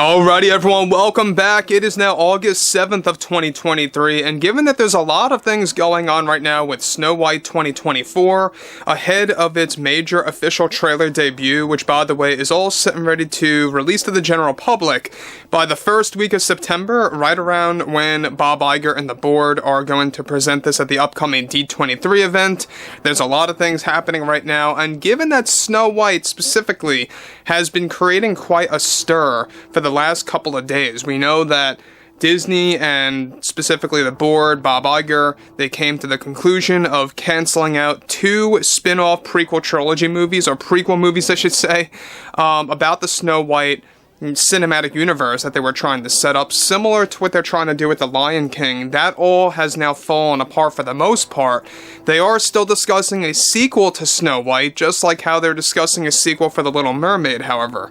Alrighty everyone, welcome back. It is now August 7th of 2023, and given that there's a lot of things going on right now with Snow White 2024, ahead of its major official trailer debut, which by the way is all set and ready to release to the general public by the first week of September, right around when Bob Iger and the board are going to present this at the upcoming D23 event. There's a lot of things happening right now, and given that Snow White specifically has been creating quite a stir for the last couple of days. We know that Disney and specifically the board, Bob Iger, they came to the conclusion of canceling out two spin-off prequel trilogy movies, or prequel movies I should say, about the Snow White cinematic universe that they were trying to set up, similar to what they're trying to do with The Lion King. That all has now fallen apart for the most part. They are still discussing a sequel to Snow White, just like how they're discussing a sequel for The Little Mermaid, however.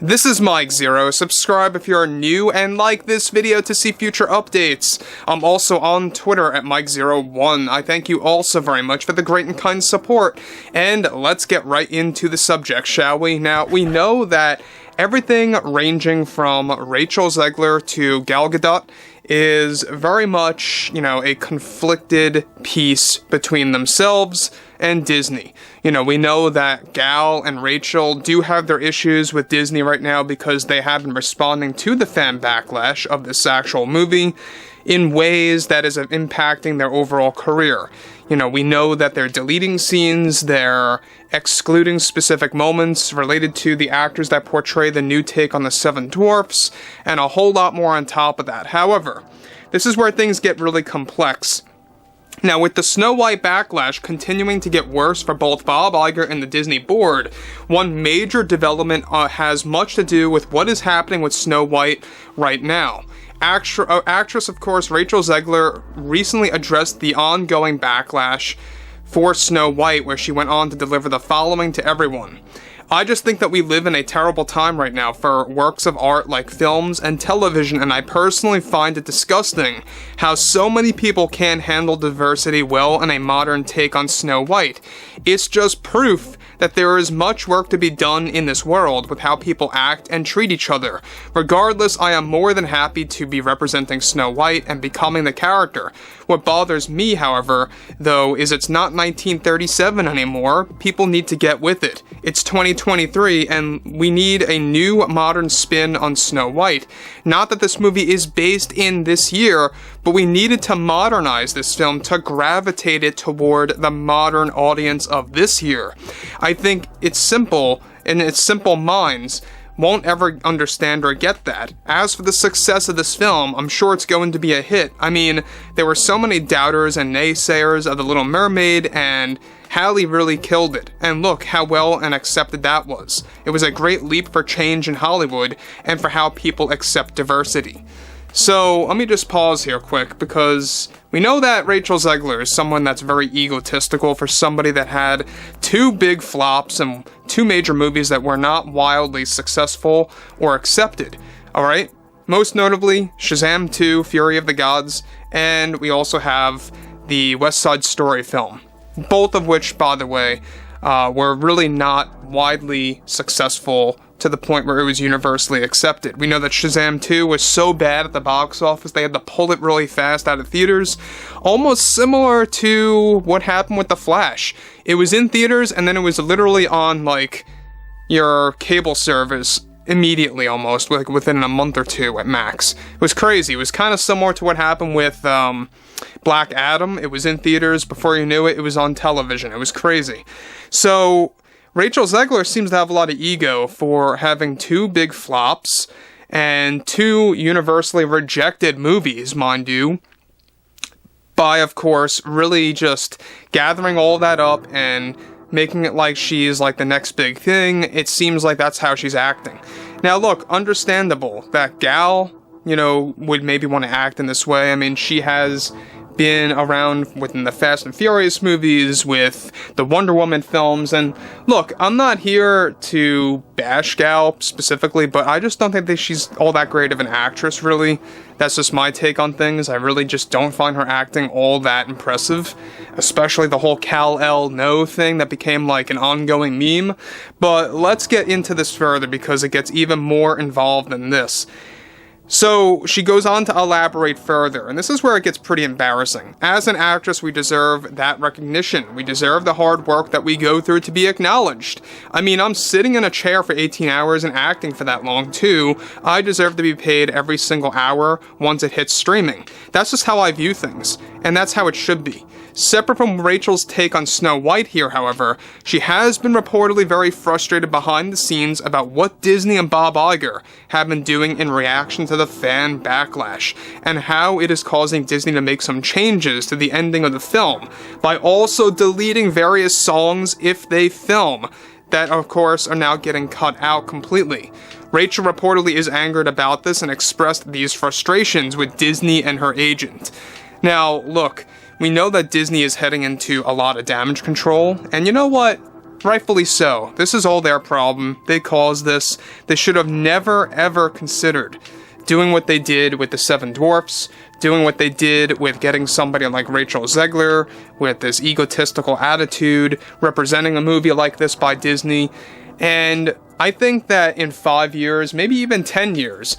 This is Mike Zero. Subscribe if you're new and like this video to see future updates. I'm also on Twitter at Mike01. I thank you all so very much for the great and kind support. And let's get right into the subject, shall we? Now, we know that everything ranging from Rachel Zegler to Gal Gadot is very much, a conflicted piece between themselves and Disney. We know that Gal and Rachel do have their issues with Disney right now because they have been responding to the fan backlash of this actual movie in ways that is impacting their overall career. We know that they're deleting scenes, they're excluding specific moments related to the actors that portray the new take on the Seven Dwarfs, and a whole lot more on top of that. However, this is where things get really complex. Now, with the Snow White backlash continuing to get worse for both Bob Iger and the Disney board, one major development has much to do with what is happening with Snow White right now. Actress, of course, Rachel Zegler recently addressed the ongoing backlash for Snow White, where she went on to deliver the following to everyone. I just think that we live in a terrible time right now for works of art like films and television, and I personally find it disgusting how so many people can't handle diversity well in a modern take on Snow White. It's just proof that there is much work to be done in this world with how people act and treat each other. Regardless, I am more than happy to be representing Snow White and becoming the character. What bothers me, however, though, is it's not 1937 anymore. People need to get with it. It's 2023, and we need a new modern spin on Snow White. Not that this movie is based in this year, but we needed to modernize this film to gravitate it toward the modern audience of this year. I think it's simple, and its simple minds won't ever understand or get that. As for the success of this film, I'm sure it's going to be a hit. I mean, there were so many doubters and naysayers of The Little Mermaid, and Halle really killed it. And look how well and accepted that was. It was a great leap for change in Hollywood and for how people accept diversity. So, let me just pause here quick, because we know that Rachel Zegler is someone that's very egotistical for somebody that had two big flops and two major movies that were not wildly successful or accepted, alright? Most notably, Shazam 2, Fury of the Gods, and we also have the West Side Story film. Both of which, by the way, were really not widely successful to the point where it was universally accepted. We know that Shazam 2 was so bad at the box office, they had to pull it really fast out of theaters, almost similar to what happened with The Flash. It was in theaters, and then it was literally on, your cable service immediately almost, within a month or two at max. It was crazy. It was kind of similar to what happened with Black Adam. It was in theaters, before you knew it, it was on television. It was crazy. So Rachel Zegler seems to have a lot of ego for having two big flops and two universally rejected movies, mind you, by, of course, really just gathering all that up and making it like she's like the next big thing. It seems like that's how she's acting. Now look, understandable that Gal, would maybe want to act in this way. I mean, she has been around within the Fast and Furious movies, with the Wonder Woman films, and look, I'm not here to bash Gal specifically, but I just don't think that she's all that great of an actress, really. That's just my take on things. I really just don't find her acting all that impressive, especially the whole Kal-El no thing that became like an ongoing meme. But let's get into this further because it gets even more involved than this. So she goes on to elaborate further, and this is where it gets pretty embarrassing. As an actress, we deserve that recognition. We deserve the hard work that we go through to be acknowledged. I mean, I'm sitting in a chair for 18 hours and acting for that long too. I deserve to be paid every single hour once it hits streaming. That's just how I view things, and that's how it should be. Separate from Rachel's take on Snow White here, however, she has been reportedly very frustrated behind the scenes about what Disney and Bob Iger have been doing in reaction to the fan backlash, and how it is causing Disney to make some changes to the ending of the film, by also deleting various songs if they film, that of course are now getting cut out completely. Rachel reportedly is angered about this and expressed these frustrations with Disney and her agent. Now, look, we know that Disney is heading into a lot of damage control, and you know what? Rightfully so. This is all their problem. They caused this. They should have never ever considered doing what they did with the Seven Dwarfs, doing what they did with getting somebody like Rachel Zegler with this egotistical attitude, representing a movie like this by Disney. And I think that in 5 years, maybe even 10 years,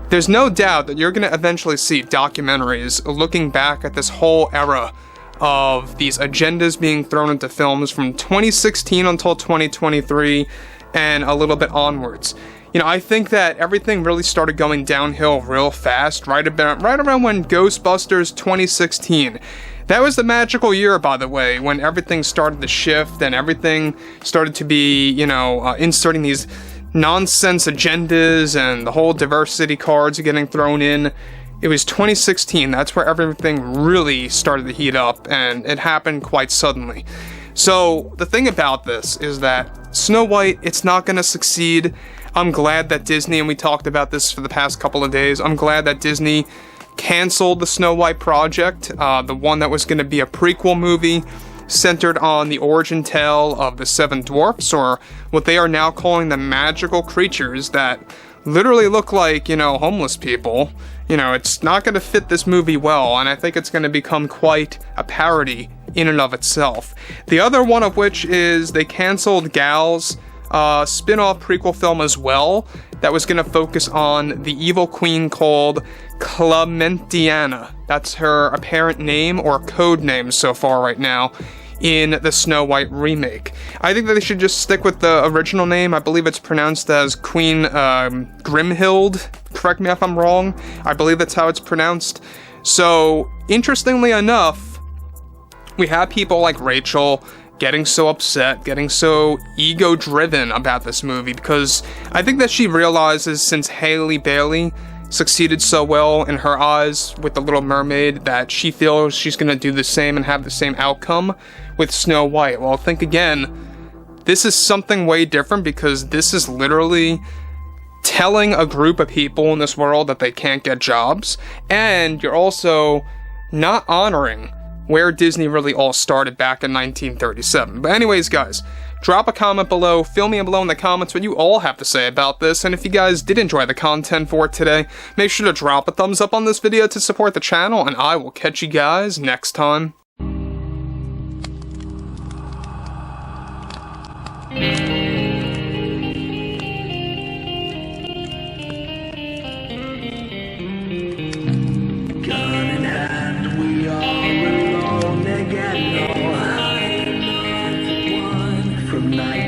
there's no doubt that you're going to eventually see documentaries looking back at this whole era of these agendas being thrown into films from 2016 until 2023 and a little bit onwards. You know, I think that everything really started going downhill real fast right around when Ghostbusters 2016. That was the magical year, by the way, when everything started to shift and everything started to be, inserting these nonsense agendas and the whole diversity cards getting thrown in. It was 2016, that's where everything really started to heat up, and it happened quite suddenly. So the thing about this is that Snow White, it's not going to succeed. I'm glad that Disney, and we talked about this for the past couple of days, I'm glad that Disney canceled the Snow White project, the one that was going to be a prequel movie centered on the origin tale of the Seven Dwarfs, or what they are now calling the magical creatures that literally look like, homeless people. It's not going to fit this movie well, and I think it's going to become quite a parody in and of itself. The other one of which is they canceled Gal's spin-off prequel film as well, that was going to focus on the evil queen called Clementiana. That's her apparent name or code name so far right now in the Snow White remake. I think that they should just stick with the original name. I believe it's pronounced as Queen Grimhild. Correct me if I'm wrong. I believe that's how it's pronounced. So, interestingly enough, we have people like Rachel getting so upset, getting so ego-driven about this movie, because I think that she realizes since Halle Bailey succeeded so well in her eyes with The Little Mermaid that she feels she's going to do the same and have the same outcome with Snow White. Well, think again, this is something way different, because this is literally telling a group of people in this world that they can't get jobs, and you're also not honoring where Disney really all started back in 1937. But anyways, guys, drop a comment below, fill me in below in the comments what you all have to say about this, and if you guys did enjoy the content for today, make sure to drop a thumbs up on this video to support the channel, and I will catch you guys next time. From night